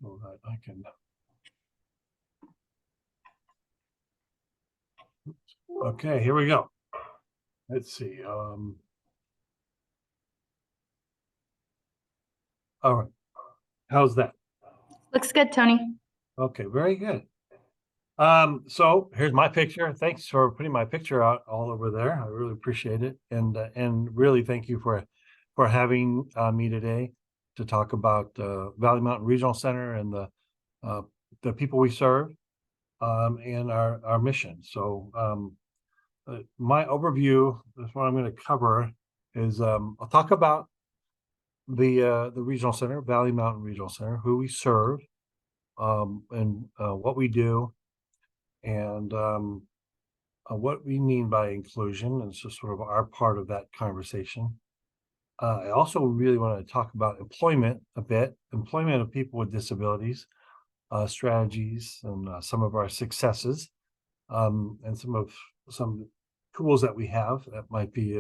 so that I can. Okay, here we go. Let's see. All right. How's that? Looks good, Tony. Okay, very good. So here's my picture. Thanks for putting my picture out all over there. I really appreciate it, and really thank you for having me today to talk about Valley Mountain Regional Center and the people we serve, and our mission. So my overview, that's what I'm going to cover, is I'll talk about the regional center, Valley Mountain Regional Center, who we serve, and what we do, and what we mean by inclusion, and so sort of our part of that conversation. I also really want to talk about employment a bit, employment of people with disabilities, strategies, and some of our successes, and some tools that we have that might be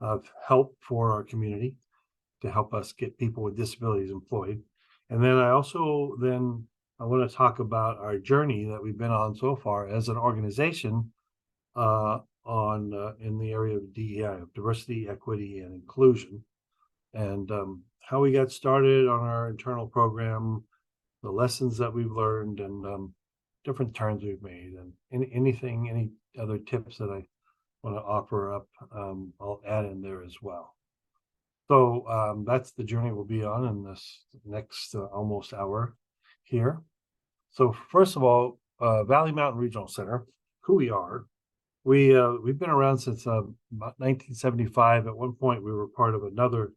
of help for our community to help us get people with disabilities employed. And then I want to talk about our journey that we've been on so far as an organization in the area of DEI, of diversity, equity, and inclusion, and how we got started on our internal program, the lessons that we've learned, and different turns we've made, and any other tips that I want to offer up, I'll add in there as well. So that's the journey we'll be on in this next almost hour here. So first of all, Valley Mountain Regional Center, who we are. We've been around since about 1975. At one point, we were part of another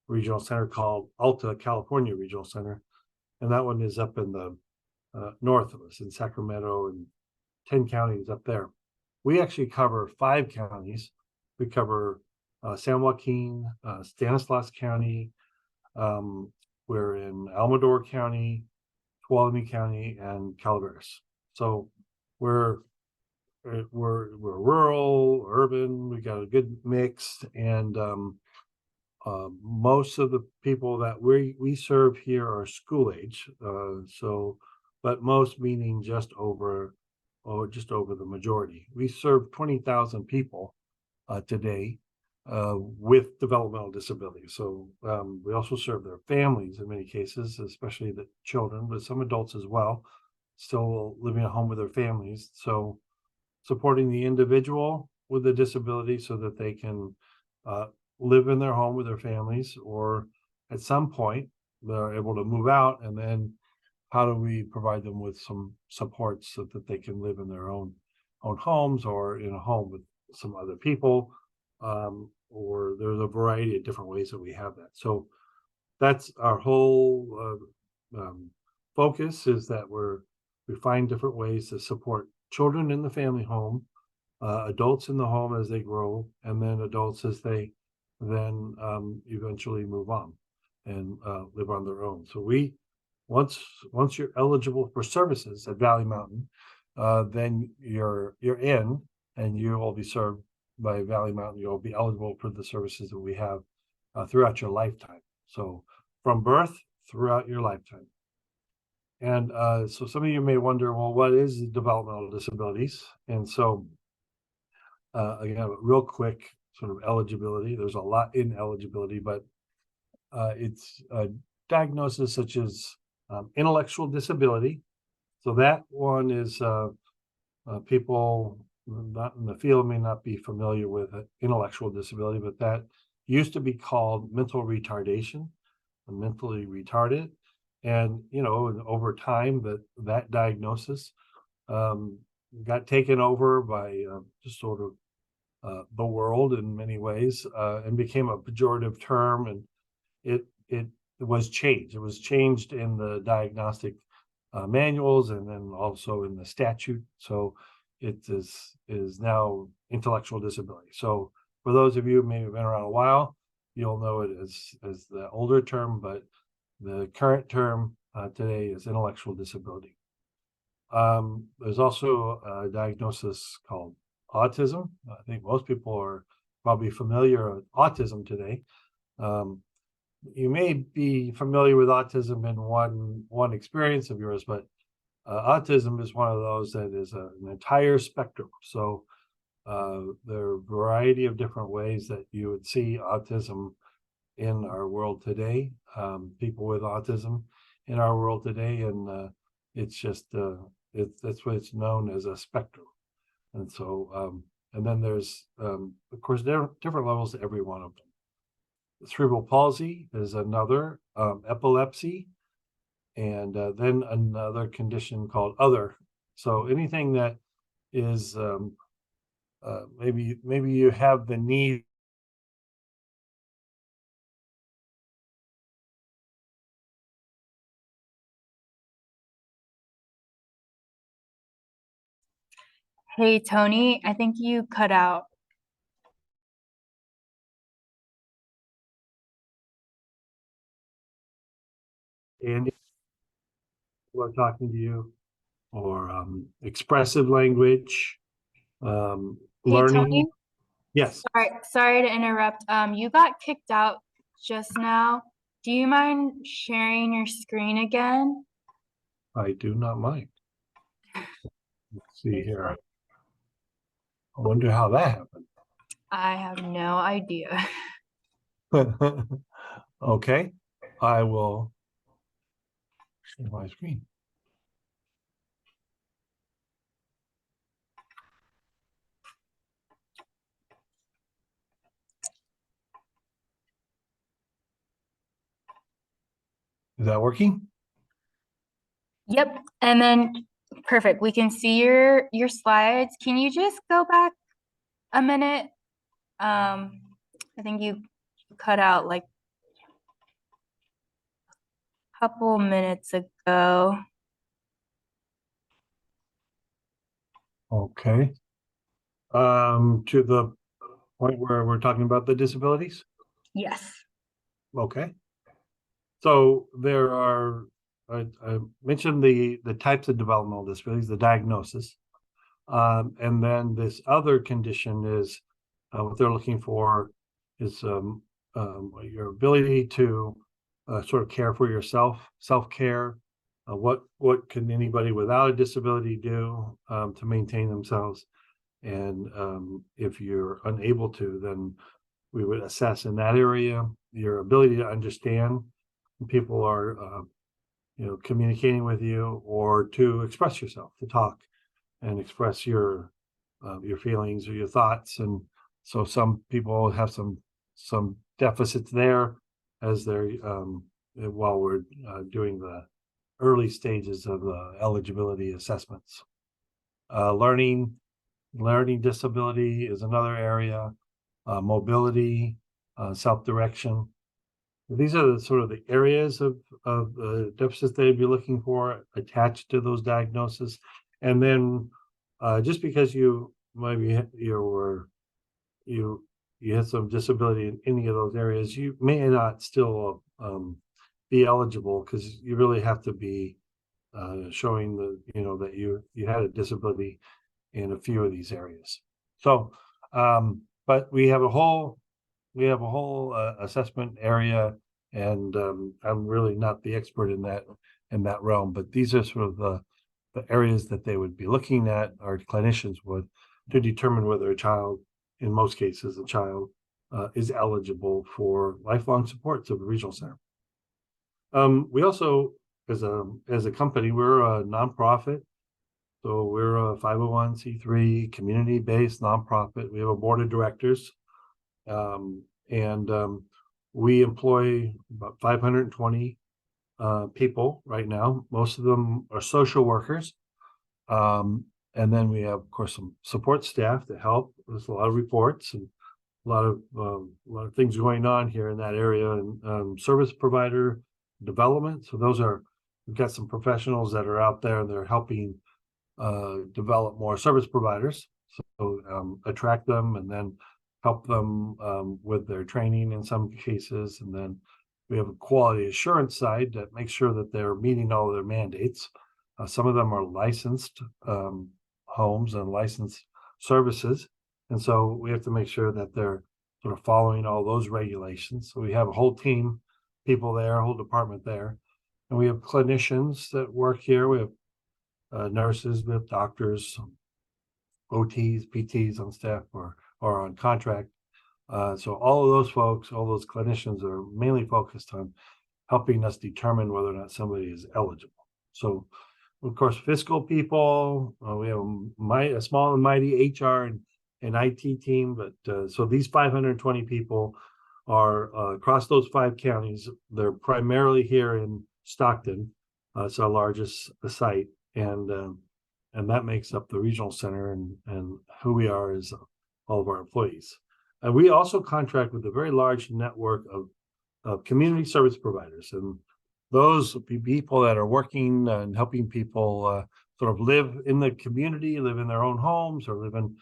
regional center called Alta California Regional Center, and that one is up in the north of us in Sacramento, and 10 counties up there. We actually cover 5 counties. We cover San Joaquin, Stanislaus County. We're in Amador County, Tuolumne County, and Calaveras. So we're rural, urban. We got a good mix, and most of the people that we serve here are school age. But most meaning just over the majority. We serve 20,000 people today with developmental disabilities. So we also serve their families in many cases, especially the children, but some adults as well, still living at home with their families. So supporting the individual with a disability so that they can live in their home with their families, or at some point they're able to move out, and then how do we provide them with some support so that they can live in their own homes or in a home with some other people, or there's a variety of different ways that we have that. So that's our whole focus, is that we find different ways to support children in the family home, adults in the home as they grow, and then adults as they then eventually move on and live on their own. So once you're eligible for services at Valley Mountain, then you're in, and you will be served by Valley Mountain. You'll be eligible for the services that we have throughout your lifetime. So from birth throughout your lifetime. And so some of you may wonder, well, what is developmental disabilities? And so again, real quick sort of eligibility. There's a lot in eligibility, but it's a diagnosis such as intellectual disability. So that one is people not in the field may not be familiar with intellectual disability, but that used to be called mental retardation, mentally retarded. And, over time that diagnosis got taken over by just sort of the world in many ways, and became a pejorative term, and it was changed. It was changed in the diagnostic manuals, and then also in the statute. So it is now intellectual disability. So for those of you who may have been around a while, you'll know it as the older term, but the current term today is intellectual disability. There's also a diagnosis called autism. I think most people are probably familiar with autism today. you may be familiar with autism in one experience of yours, but autism is one of those that is an entire spectrum. So there are a variety of different ways that you would see autism in our world today, people with autism in our world today, and it's just that's what it's known as a spectrum. And so and then there's of course different levels to every one of them. Cerebral palsy is another, epilepsy, and then another condition called other. So anything that is maybe you have the need. Hey, Tony, I think you cut out. And people are talking to you, or expressive language, Hey, learning. Tony, Yes, sorry to interrupt. You got kicked out just now. Do you mind sharing your screen again? I do not mind. Let's see here. I wonder how that I have no idea. happened. Okay, I will share my screen. Is that working? Yep, and then perfect. We can see your slides. Can you just go back a minute? I think you cut out like a couple minutes ago. Okay. To the point where we're talking about the disabilities. Yes. Okay. So there are, I mentioned the types of developmental disabilities, the diagnosis. And then this other condition is what they're looking for is your ability to sort of care for yourself, self-care. What can anybody without a disability do to maintain themselves? And if you're unable to, then we would assess in that area your ability to understand when people are, communicating with you, or to express yourself, to talk and express your feelings or your thoughts. And so some people have some deficits there as they're while we're doing the early stages of the eligibility assessments. Learning disability is another area. Mobility, self-direction. These are the sort of the areas of deficits they'd be looking for attached to those diagnoses. And then just because you maybe you had some disability in any of those areas, you may not still be eligible, because you really have to be showing that you had a disability in a few of these areas. So, but we have a whole assessment area, and I'm really not the expert in that realm, but these are sort of the areas that they would be looking at, our clinicians would, to determine whether a child, in most cases, a child is eligible for lifelong supports of the regional center. We also, as a company, we're a nonprofit. So we're a 501c3 community-based nonprofit. We have a board of directors, and we employ about 520 people right now. Most of them are social workers. And then we have, of course, some support staff to help. There's a lot of reports and a lot of things going on here in that area, and service provider development. So we've got some professionals that are out there, and they're helping develop more service providers. So attract them, and then help them with their training in some cases. And then we have a quality assurance side that makes sure that they're meeting all of their mandates. Some of them are licensed homes and licensed services. And so we have to make sure that they're sort of following all those regulations. So we have a whole team people there, a whole department there. And we have clinicians that work here. We have nurses, we have doctors, OTs, PTs on staff or on contract. So all of those folks, all those clinicians are mainly focused on helping us determine whether or not somebody is eligible. So, of course, fiscal people, we have a small and mighty HR and IT team, but so these 520 people are across those 5 counties. They're primarily here in Stockton. It's our largest site, and that makes up the regional center, and who we are is all of our employees. And we also contract with a very large network of community service providers, and those people that are working and helping people sort of live in the community, live in their own homes, or live in.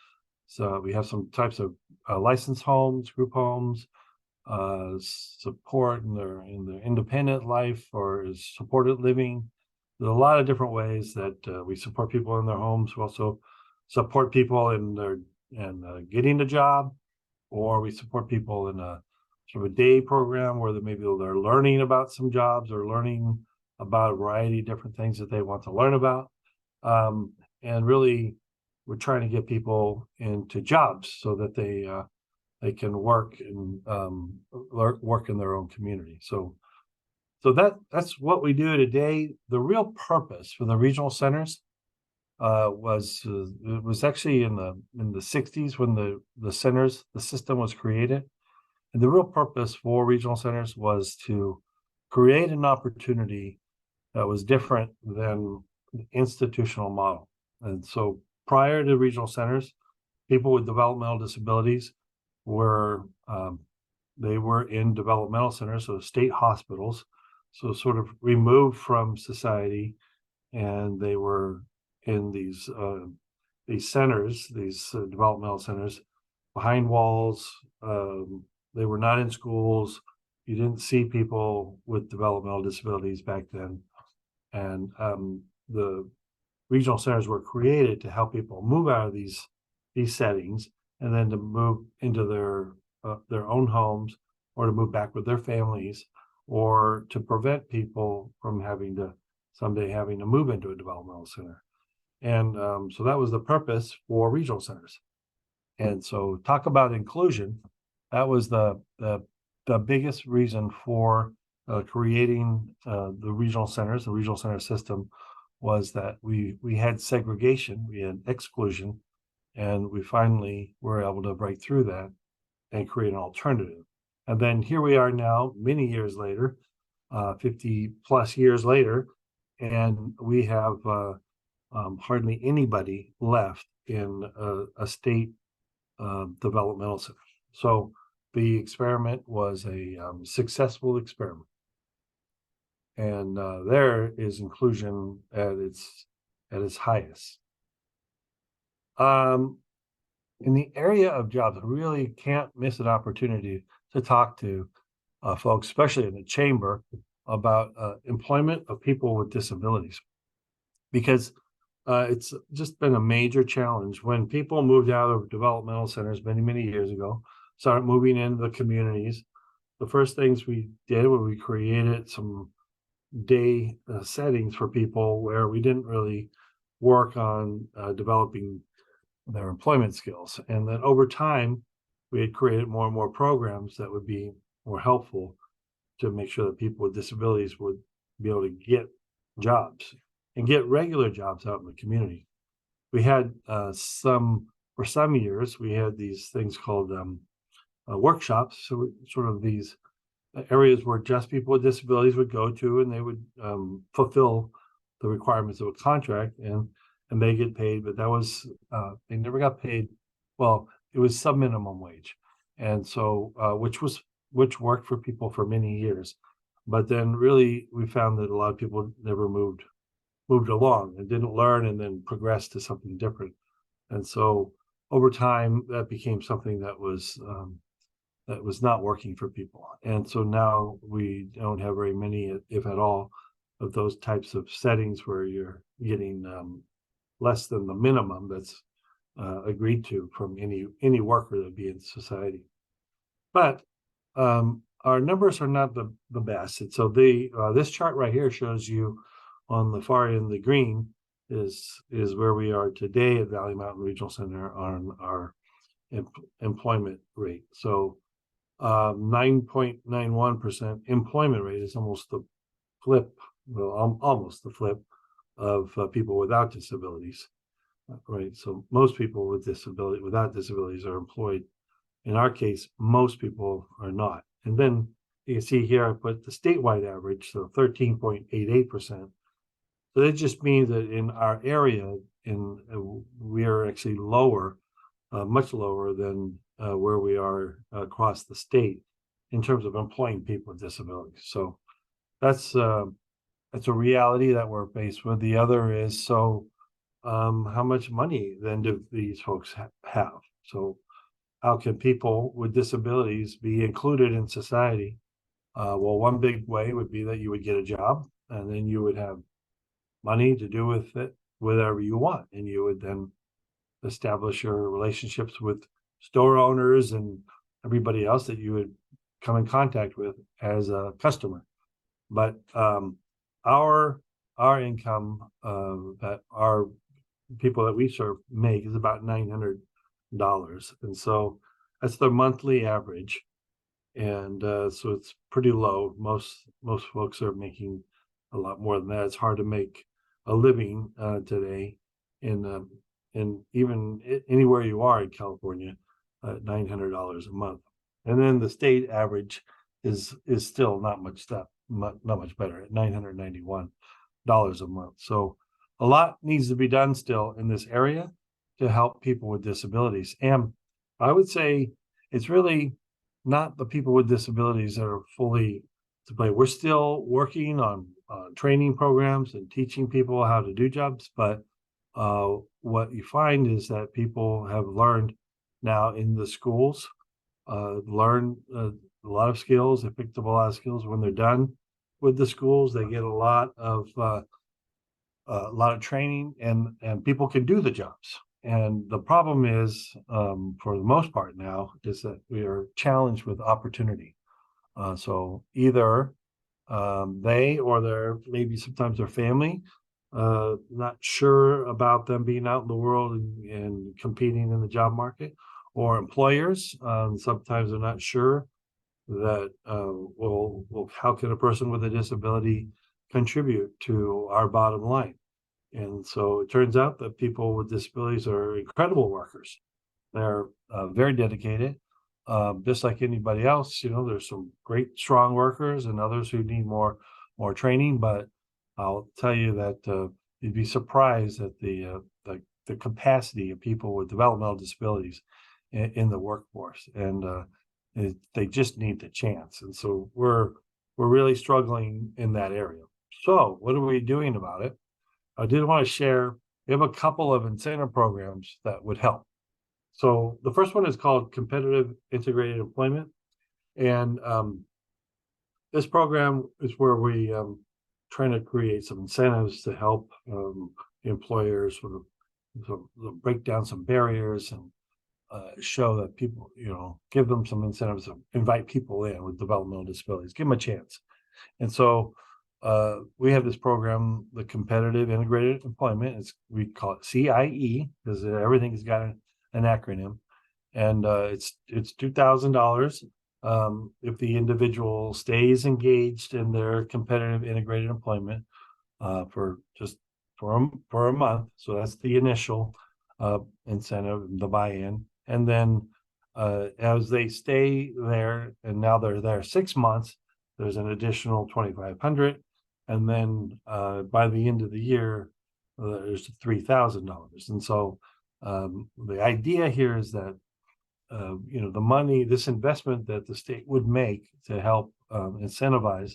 So we have some types of licensed homes, group homes, support in their independent life or is supported living. There's a lot of different ways that we support people in their homes. We also support people in their getting a job, or we support people in a sort of a day program where maybe they're learning about some jobs or learning about a variety of different things that they want to learn about. And really, we're trying to get people into jobs so that they can work and work in their own community. So that's what we do today. The real purpose for the regional centers it was actually in the 60s when the system was created. And the real purpose for regional centers was to create an opportunity that was different than the institutional model. And so prior to regional centers, people with developmental disabilities were they were in developmental centers, so state hospitals, so sort of removed from society, and they were in these centers, these developmental centers, behind walls. They were not in schools. You didn't see people with developmental disabilities back then, and the regional centers were created to help people move out of these settings and then to move into their own homes, or to move back with their families, or to prevent people from someday having to move into a developmental center. And so that was the purpose for regional centers. And so talk about inclusion. That was the biggest reason for creating the regional centers. The regional center system was that we had segregation, we had exclusion, and we finally were able to break through that and create an alternative. And then here we are now, many years later, 50 plus years later, and we have hardly anybody left in a state developmental center. So the experiment was a successful experiment, and there is inclusion at its highest. In the area of jobs, I really can't miss an opportunity to talk to folks, especially in the chamber, about employment of people with disabilities, because it's just been a major challenge. When people moved out of developmental centers many years ago, started moving into the communities, the first things we did was we created some day settings for people where we didn't really work on developing their employment skills. And then over time, we had created more and more programs that would be more helpful to make sure that people with disabilities would be able to get jobs and get regular jobs out in the community. We had for some years, we had these things called workshops. So sort of these areas where just people with disabilities would go to, and they would fulfill the requirements of a contract, and they get paid. But that was they never got paid. Well, it was sub minimum wage, and so which worked for people for many years. But then really we found that a lot of people never moved along and didn't learn and then progressed to something different. And so over time that became something that was not working for people. And so now we don't have very many, if at all, of those types of settings where you're getting less than the minimum that's agreed to from any worker that'd be in society. But our numbers are not the best. And so this chart right here shows you on the far end, the green is where we are today at Valley Mountain Regional Center on our employment rate. So 9.91% employment rate is almost the flip, well, almost the flip of people without disabilities, right? So most people without disabilities are employed. In our case, most people are not. And then you can see here, I put the statewide average, so 13.88%. So that just means that in our area, we are actually lower, much lower than where we are across the state in terms of employing people with disabilities. So that's a reality that we're faced with. The other is, so how much money then do these folks have? So how can people with disabilities be included in society? Well, one big way would be that you would get a job, and then you would have money to do with it whatever you want, and you would then establish your relationships with store owners and everybody else that you would come in contact with as a customer. But our income that our people that we serve make is about $900, and so that's the monthly average. And so it's pretty low. Most folks are making a lot more than that. It's hard to make a living today in even anywhere you are in California, $900 a month. And then the state average is still not much better at $991 a month. So a lot needs to be done still in this area to help people with disabilities. And I would say it's really not the people with disabilities that are fully to blame. We're still working on training programs and teaching people how to do jobs, but what you find is that people have learned now in the schools, learn a lot of skills. They picked up a lot of skills. When they're done with the schools, they get a lot of training, and people can do the jobs. And the problem is, for the most part now, is that we are challenged with opportunity. So either they or maybe sometimes their family, not sure about them being out in the world and competing in the job market, or employers, sometimes they're not sure that, well, how can a person with a disability contribute to our bottom line? And so it turns out that people with disabilities are incredible workers. They're very dedicated, just like anybody else. There's some great, strong workers and others who need more training. But I'll tell you that you'd be surprised at the capacity of people with developmental disabilities in the workforce, and they just need the chance. And so we're really struggling in that area. So what are we doing about it? I did want to share, we have a couple of incentive programs that would help. So the first one is called Competitive Integrated Employment. And this program is where we trying to create some incentives to help employers sort of break down some barriers and show that people, give them some incentives to invite people in with developmental disabilities, give them a chance. And so we have this program, the Competitive Integrated Employment. We call it CIE because everything's got an acronym, and it's $2,000 if the individual stays engaged in their competitive integrated employment for a month. So that's the initial incentive, the buy-in, and then as they stay there, and now they're there 6 months, there's an additional $2,500. And then by the end of the year, there's $3,000. And so the idea here is that, the money, this investment that the state would make to help incentivize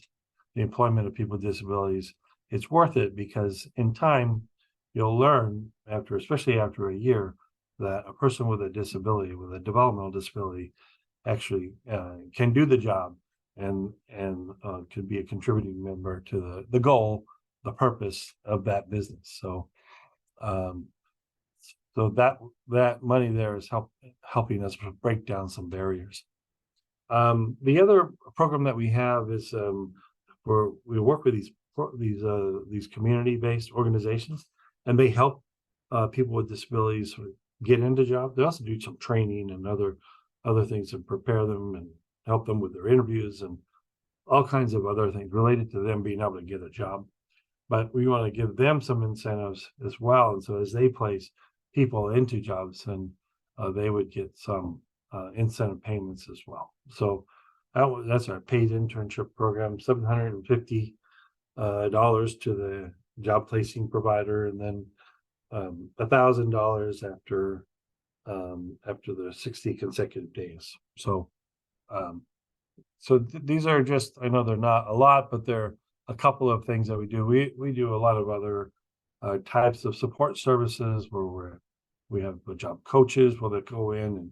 the employment of people with disabilities, it's worth it, because in time, you'll learn especially after a year, that a person with a disability, with a developmental disability, actually can do the job and could be a contributing member to the goal, the purpose of that business. So that money there is helping us break down some barriers. The other program that we have is where we work with these community-based organizations, and they help people with disabilities sort of get into jobs. They also do some training and other things to prepare them and help them with their interviews and all kinds of other things related to them being able to get a job. But we want to give them some incentives as well. And so as they place people into jobs, and they would get some incentive payments as well. So that's our paid internship program, $750 to the job placing provider, and then $1,000 after the 60 consecutive days. So these are just, I know they're not a lot, but they're a couple of things that we do. We do a lot of other types of support services where we have job coaches where they go in and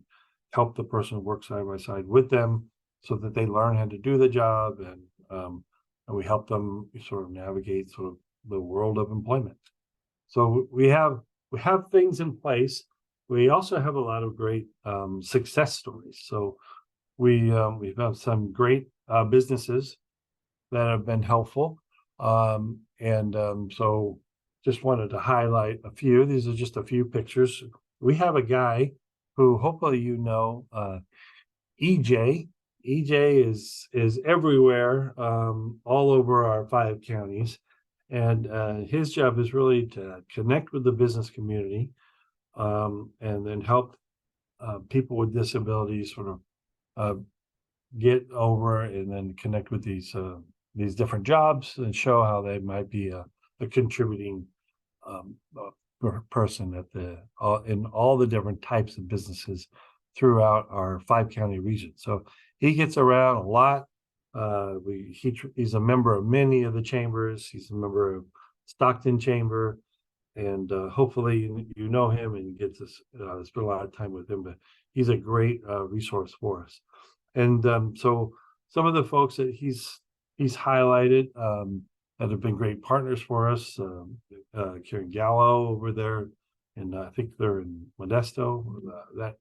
help the person work side by side with them so that they learn how to do the job, and we help them sort of navigate sort of the world of employment. So we have things in place. We also have a lot of great success stories. So we've had some great businesses that have been helpful. So just wanted to highlight a few. These are just a few pictures. We have a guy who hopefully EJ. EJ is everywhere, all over our 5 counties. And his job is really to connect with the business community, and then help people with disabilities sort of get over and then connect with these different jobs and show how they might be a contributing person in all the different types of businesses throughout our 5 county region. So he gets around a lot. He's a member of many of the chambers. He's a member of Stockton Chamber, and hopefully you know him and you get to spend a lot of time with him. But he's a great resource for us. And so some of the folks that he's highlighted that have been great partners for us, Karen Gallo over there, and I think they're in Modesto, that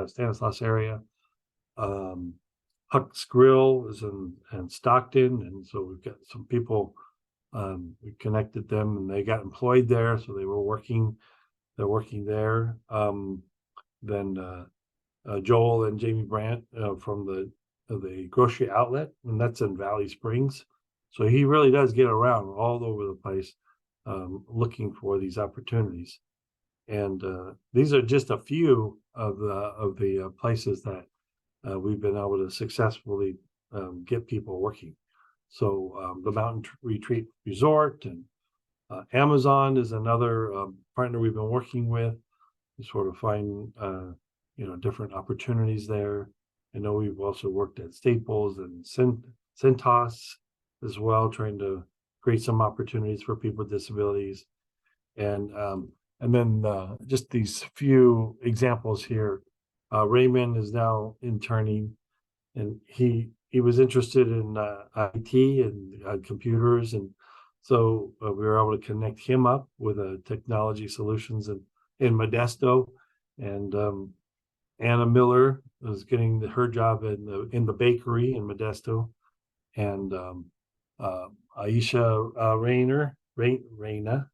Stanislaus area. Huck's Grill is in Stockton, and so we've got some people. We connected them, and they got employed there, so they're working there. Then Joel and Jamie Brandt from the grocery outlet, and that's in Valley Springs. So he really does get around all over the place, looking for these opportunities. And these are just a few of the places that we've been able to successfully get people working. So the Mountain Retreat Resort, and Amazon is another partner we've been working with to sort of find different opportunities there. I know we've also worked at Staples and Cintas as well, trying to create some opportunities for people with disabilities. And then just these few examples here. Raymond is now interning, and he was interested in IT and computers, and so we were able to connect him up with technology solutions in Modesto. And Anna Miller is getting her job in the bakery in Modesto, and Aisha Reyna,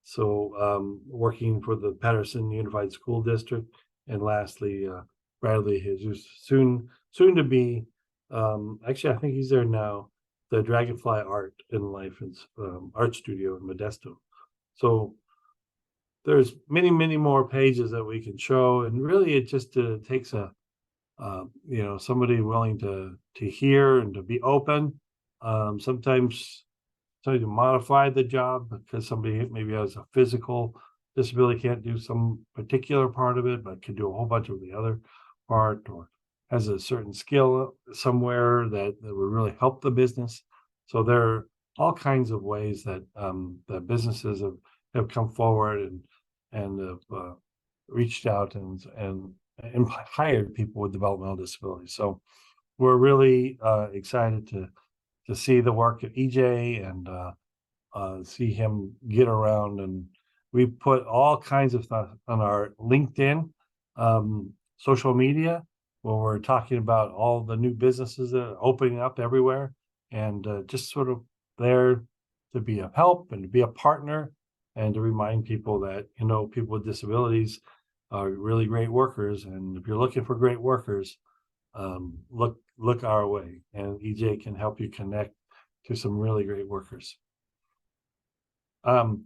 so working for the Patterson Unified School District. And lastly, Bradley Jesus, soon to be, actually I think he's there now, the Dragonfly Art and Life art studio in Modesto. So there's many more pages that we can show, and really it just takes somebody willing to hear and to be open. Sometimes to modify the job because somebody maybe has a physical disability, can't do some particular part of it, but can do a whole bunch of the other part, or has a certain skill somewhere that would really help the business. So there are all kinds of ways that that businesses have come forward and have reached out and hired people with developmental disabilities. So we're really excited to see the work of EJ and see him get around. And we put all kinds of stuff on our LinkedIn, social media, where we're talking about all the new businesses that are opening up everywhere, and just sort of there to be of help and to be a partner, and to remind people that, you know, people with disabilities are really great workers, and if you're looking for great workers, look our way, and EJ can help you connect to some really great workers. The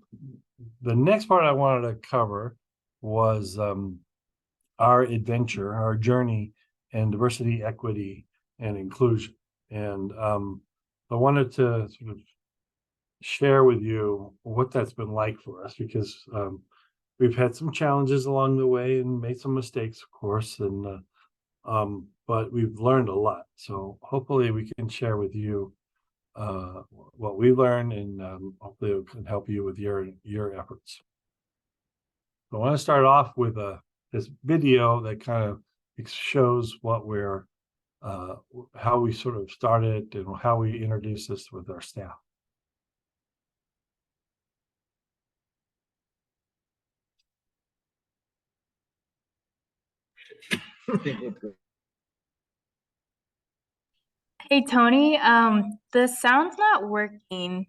next part I wanted to cover was our adventure, our journey in diversity, equity, and inclusion. And I wanted to sort of share with you what that's been like for us, because we've had some challenges along the way and made some mistakes, of course, and but we've learned a lot. So hopefully we can share with you what we learned, and hopefully it can help you with your efforts. I want to start off with this video that kind of shows what we're how we sort of started and how we introduced this with our staff. Hey, Tony, the sound's not working.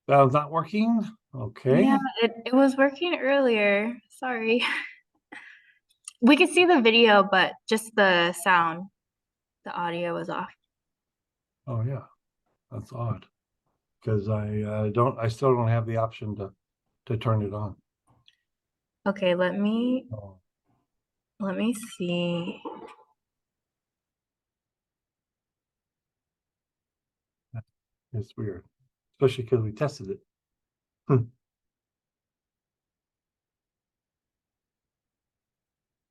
That was not working. Okay. Yeah, it was working earlier. Sorry. We could see the video, but just the sound, the audio was off. Oh yeah, that's odd, because I still don't have the option to turn it on. Okay, let me Oh, see. it's weird, especially because we tested it.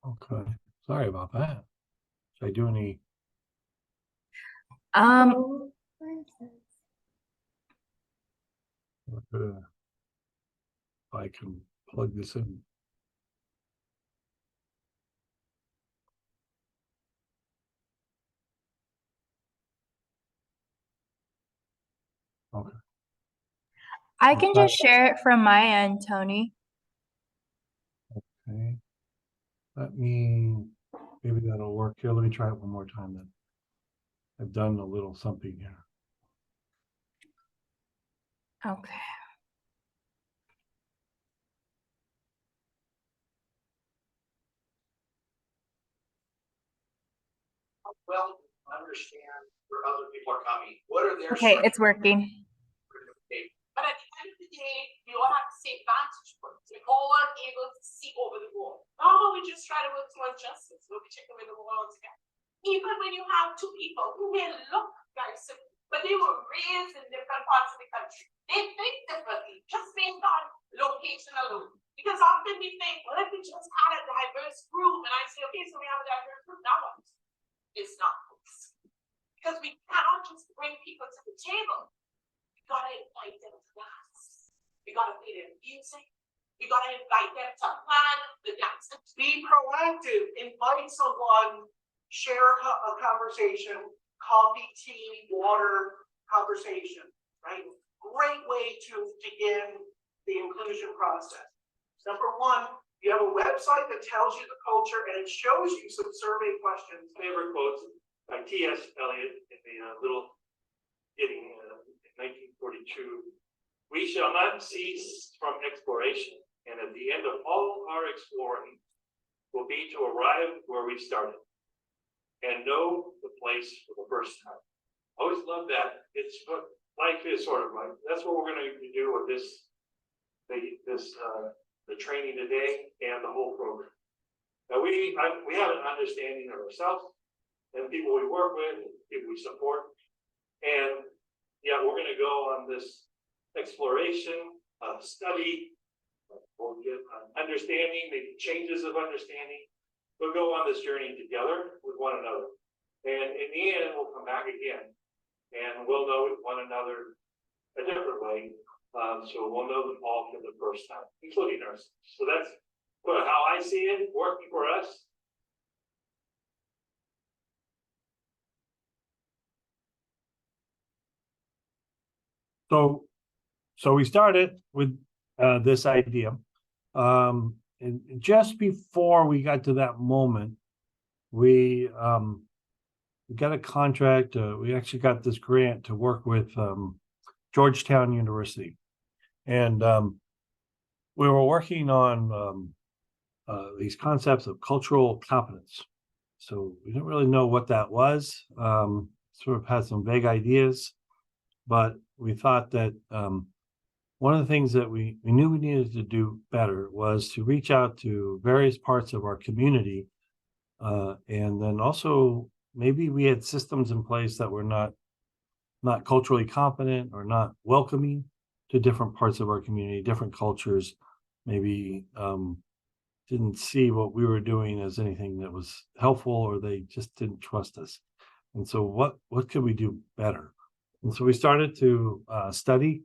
Okay, sorry about that. Should I do any? If I can plug this in. Okay. I can just share it from my end, Tony. Okay. Maybe that'll work here. Let me try it one more time then. I've done a little something here. Okay. Well, understand where other people are coming. What are their Okay, it's working. But at the end of the day, we all have the same vantage point. We all are able to see over the wall. Although we just try to work towards justice, we'll be checking with the wall together. Even when you have two people who may look very similar, but they were raised in different parts of the country. They think differently, just based on location alone. Because often we think, well, if we just had a diverse group, and I say, okay, so we have a diverse group, now what? It's not this. Because we cannot just bring people to the table. We gotta invite them to dance. We gotta play their music. We gotta invite them to plan the dance. Be proactive. Invite someone. Share a conversation. Coffee, tea, water conversation. Right? Great way to begin the inclusion process. Number one, you have a website that tells you the culture and it shows you some survey questions. Favorite quotes by T.S. Eliot in the little getting in 1942. We shall not cease from exploration, and at the end of all our exploring will be to arrive where we started and know the place for the first time. I always love that. It's what life is sort of like. That's what we're going to do with the training today and the whole program. Now we have an understanding of ourselves and people we work with, and people we support, and yeah, we're going to go on this exploration, study. We'll get understanding, maybe changes of understanding. We'll go on this journey together with one another, and in the end, we'll come back again, and we'll know one another a different way. So we'll know them all for the first time, including ourselves. So that's how I see it working for us. So we started with this idea, and and just before we got to that moment, we got a contract. We actually got this grant to work with Georgetown University, and we were working on these concepts of cultural competence. So we didn't really know what that was. Sort of had some vague ideas, but we thought that one of the things that we knew we needed to do better was to reach out to various parts of our community. And then also maybe we had systems in place that were not culturally competent or not welcoming to different parts of our community, different cultures, maybe didn't see what we were doing as anything that was helpful, or they just didn't trust us. And so what could we do better? And so we started to study.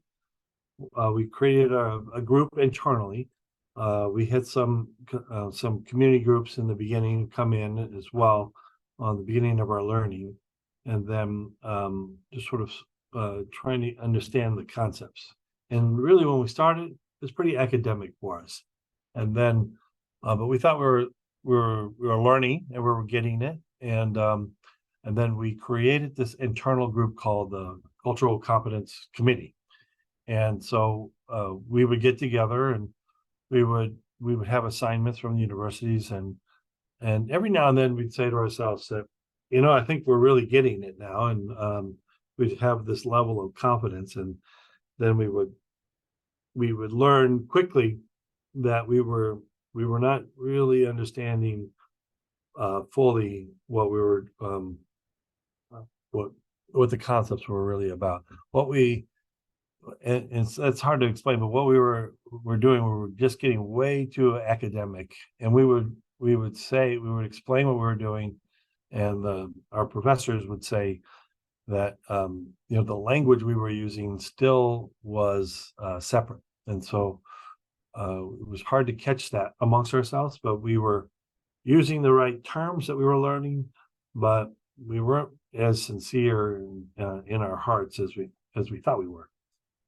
We created a group internally. We had some community groups in the beginning come in as well on the beginning of our learning, and then just sort of trying to understand the concepts. And really, when we started, it was pretty academic for us. And then, but we thought we were learning and we were getting it. And then we created this internal group called the Cultural Competence Committee. And so we would get together and we would have assignments from the universities, and every now and then we'd say to ourselves that, I think we're really getting it now, and we'd have this level of confidence, and then we would learn quickly that we were not really understanding fully what we were what the concepts were really about. And it's hard to explain, but what we were doing, we were just getting way too academic, and we would explain what we were doing, and our professors would say that the language we were using still was separate, and so it was hard to catch that amongst ourselves. But we were using the right terms that we were learning, but we weren't as sincere in our hearts as we thought we were.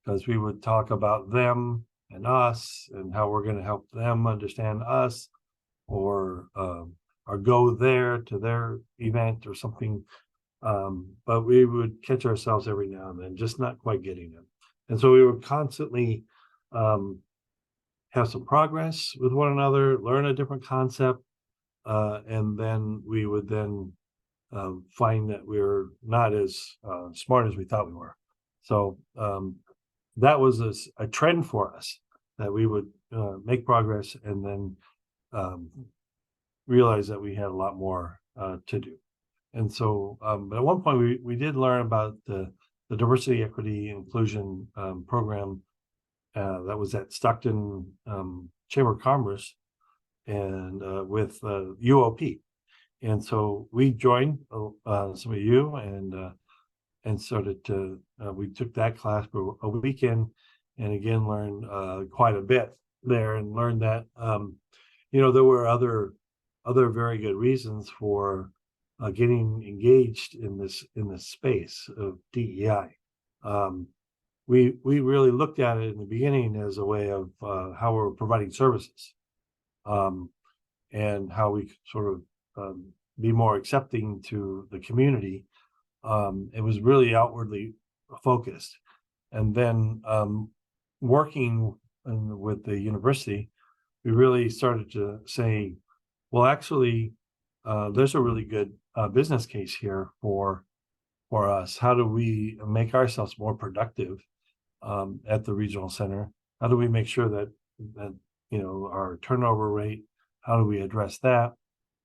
Because we would talk about them and us and how we're going to help them understand us, or go there to their event or something. But we would catch ourselves every now and then, just not quite getting it. And so we would constantly have some progress with one another, learn a different concept, and then we would then find that we were not as smart as we thought we were. So that was a trend for us, that we would make progress and then realize that we had a lot more to do. And so, but at one point we did learn about the diversity, equity, inclusion program that was at Stockton Chamber of Commerce and with UOP. And so we joined some of you and started to, we took that class for a weekend, and again learned quite a bit there, and learned that there were other very good reasons for getting engaged in this space of DEI. We really looked at it in the beginning as a way of how we're providing services, and how we could sort of be more accepting to the community. It was really outwardly focused. And then working with the university, we really started to say, well, actually, there's a really good business case here for us. How do we make ourselves more productive at the regional center? How do we make sure that our turnover rate, how do we address that?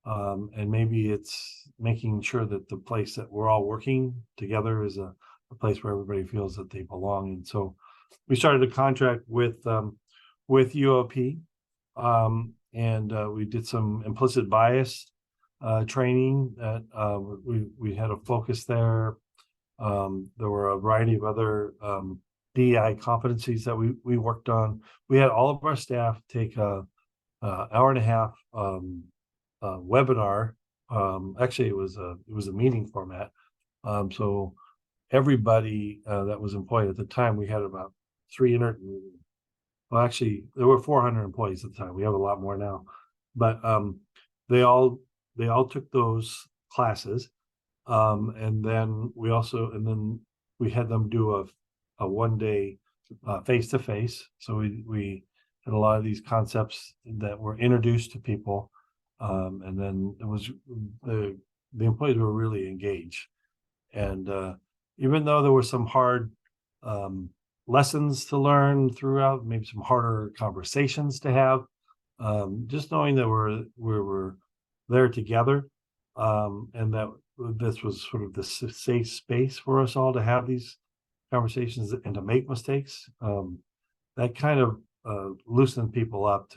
And maybe it's making sure that the place that we're all working together is a place where everybody feels that they belong. And so we started a contract with UOP, and we did some implicit bias training that we had a focus there. There were a variety of other DEI competencies that we worked on. We had all of our staff take a hour and a half webinar. Actually, it was a meeting format. So everybody that was employed at the time, we had about well, actually, there were 400 employees at the time. We have a lot more now, but they all took those classes, and then we had them do a 1 day face to face. So we had a lot of these concepts that were introduced to people, and then it was the employees were really engaged, and even though there were some hard lessons to learn throughout, maybe some harder conversations to have, just knowing that we were there together, and that this was sort of the safe space for us all to have these conversations and to make mistakes, that kind of loosened people up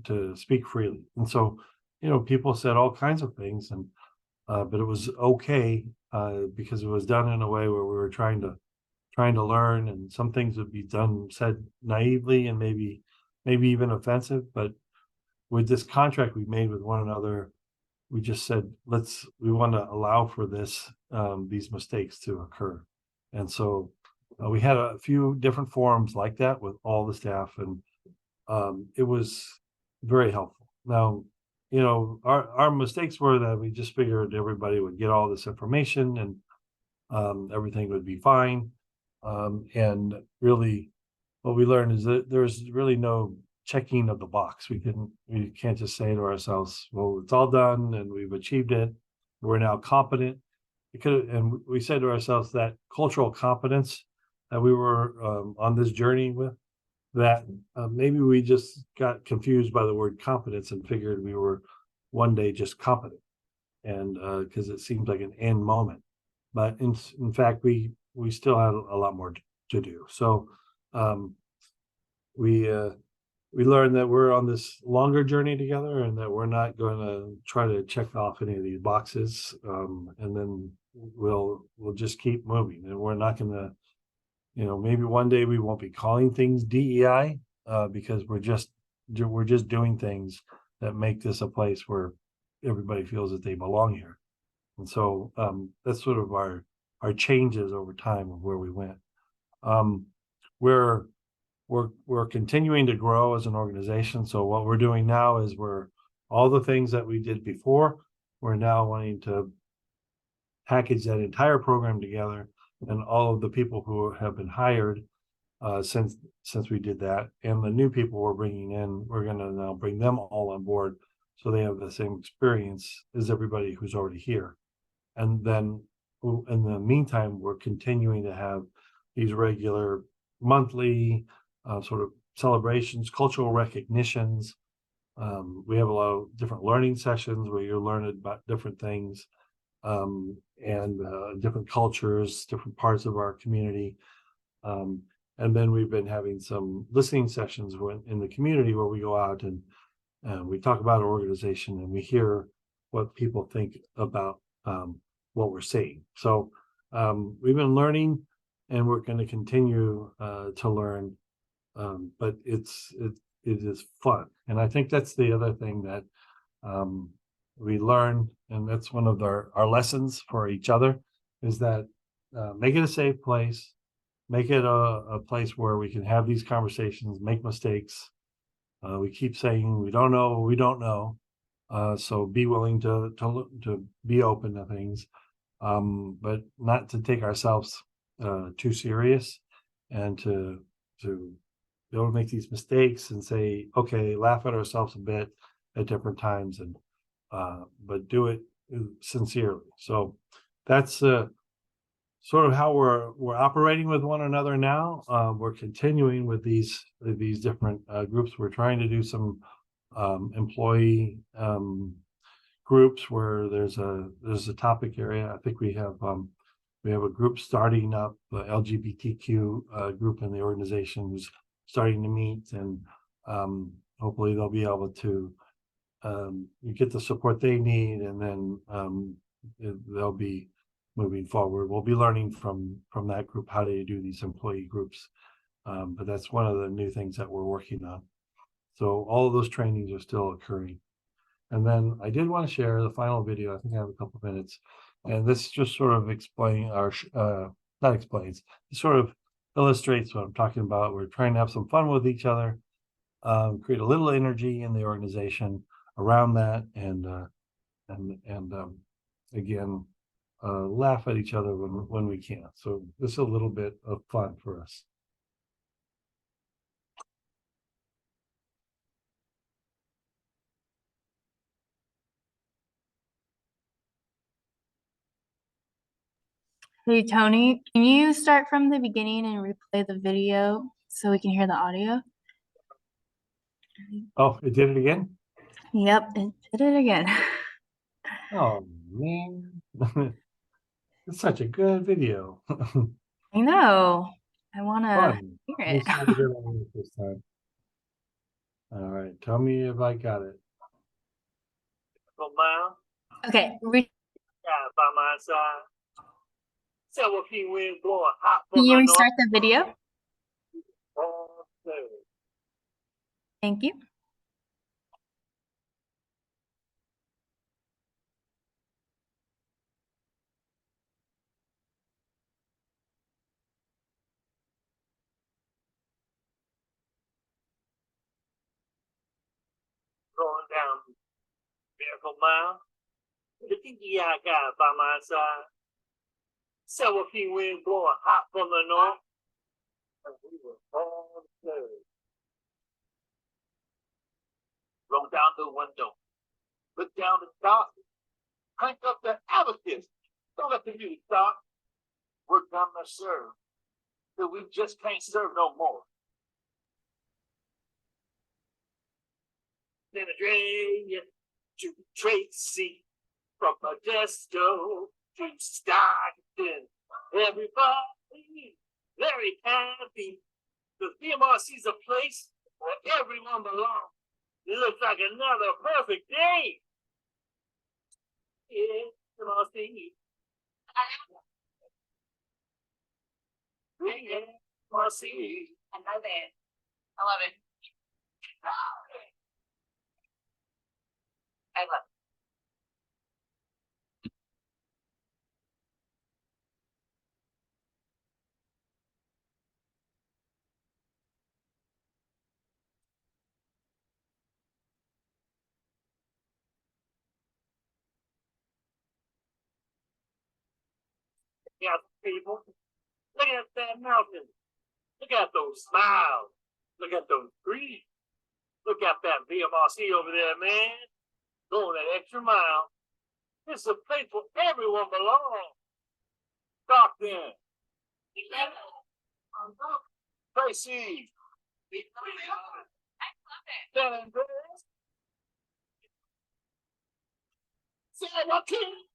to speak freely. And so, people said all kinds of things, and but it was okay because it was done in a way where we were trying to learn, and some things would be said naively and maybe even offensive. But with this contract we made with one another, we just said, we want to allow for these mistakes to occur. And so we had a few different forums like that with all the staff, and it was very helpful. Now, our mistakes were that we just figured everybody would get all this information and everything would be fine. And really, what we learned is that there's really no checking of the box. We can't just say to ourselves, well, it's all done and we've achieved it. We're now competent. And we said to ourselves that cultural competence that we were on this journey with, that maybe we just got confused by the word competence and figured we were one day just competent, and because it seems like an end moment. But in fact, we still had a lot more to do. So we learned that we're on this longer journey together, and that we're not going to try to check off any of these boxes, and then we'll just keep moving. And we're not going to, maybe one day we won't be calling things DEI because we're just doing things that make this a place where everybody feels that they belong here. And so that's sort of our changes over time of where we went. We're continuing to grow as an organization. So what we're doing now is all the things that we did before, we're now wanting to package that entire program together, and all of the people who have been hired since we did that, and the new people we're bringing in, we're going to now bring them all on board so they have the same experience as everybody who's already here. And then in the meantime, we're continuing to have these regular monthly sort of celebrations, cultural recognitions. We have a lot of different learning sessions where you're learning about different things, and different cultures, different parts of our community. And then we've been having some listening sessions in the community where we go out and we talk about our organization, and we hear what people think about what we're saying. So we've been learning, and we're going to continue to learn, but it is fun. And I think that's the other thing that we learn, and that's one of our lessons for each other, is that make it a safe place, make it a place where we can have these conversations, make mistakes. We keep saying we don't know, so be willing to be open to things, but not to take ourselves too serious, and to be able to make these mistakes and say, okay, laugh at ourselves a bit at different times, and but do it sincerely. So that's sort of how we're operating with one another now. We're continuing with these different groups. We're trying to do some employee groups where there's a topic area. I think we have a group starting up, the LGBTQ group in the organization, who's starting to meet, and hopefully they'll be able to get the support they need, and then they'll be moving forward. We'll be learning from that group how to do these employee groups, but that's one of the new things that we're working on. So all of those trainings are still occurring. And then I did want to share the final video. I think I have a couple of minutes, and this just sort of it sort of illustrates what I'm talking about. We're trying to have some fun with each other, create a little energy in the organization around that, and again, laugh at each other when we can. So this is a little bit of fun for us. Hey, Tony, can you start from the beginning and replay the video so we can hear the audio? Oh, it did it again? Yep, it did it again. Oh, man. It's such a good video. I know. I want to Fun. hear Let me it. see if I get it on this time. All right, tell me if I got it. For mile, Okay, by my side. Several feet wind blowing hot can from you the restart the video? north. Thank you. Going down Miracle Mile. The DEI guy by my side. Several feet wind blowing hot from the north. And we were all third. Roll down the window. Look down the dark. Crank up the abacus. Don't let the music stop. We're gonna serve. Till we just can't serve no more. Then a drain to Tracy, from Modesto to Stockton. Everybody very happy. The VMRC's a place where everyone belongs. It looks like another perfect day. Yeah, VMRC. VMRC. I love it. I love it. I love it. Yeah, people. Look at that mountain. Look at those smiles. Look at those trees. Look at that VMRC over there, man. Going that extra mile. This is a place where everyone belongs. Stockton. Tracy. San Andreas. San Joaquin.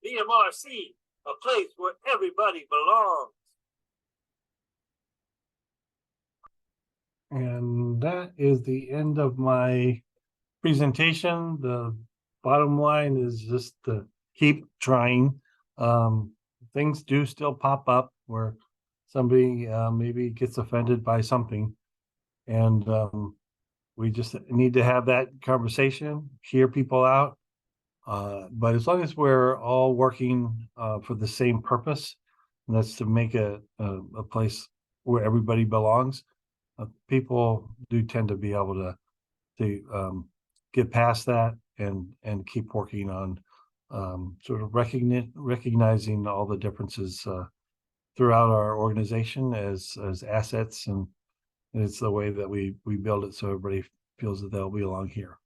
VMRC, a place where everybody belongs. And that is the end of my presentation. The bottom line is just to keep trying. Things do still pop up where somebody maybe gets offended by something. And we just need to have that conversation, hear people out. But as long as we're all working for the same purpose, and that's to make a place where everybody belongs, people do tend to be able to get past that and keep working on sort of recognizing all the differences throughout our organization as assets, and it's the way that we build it so everybody feels that they'll belong here.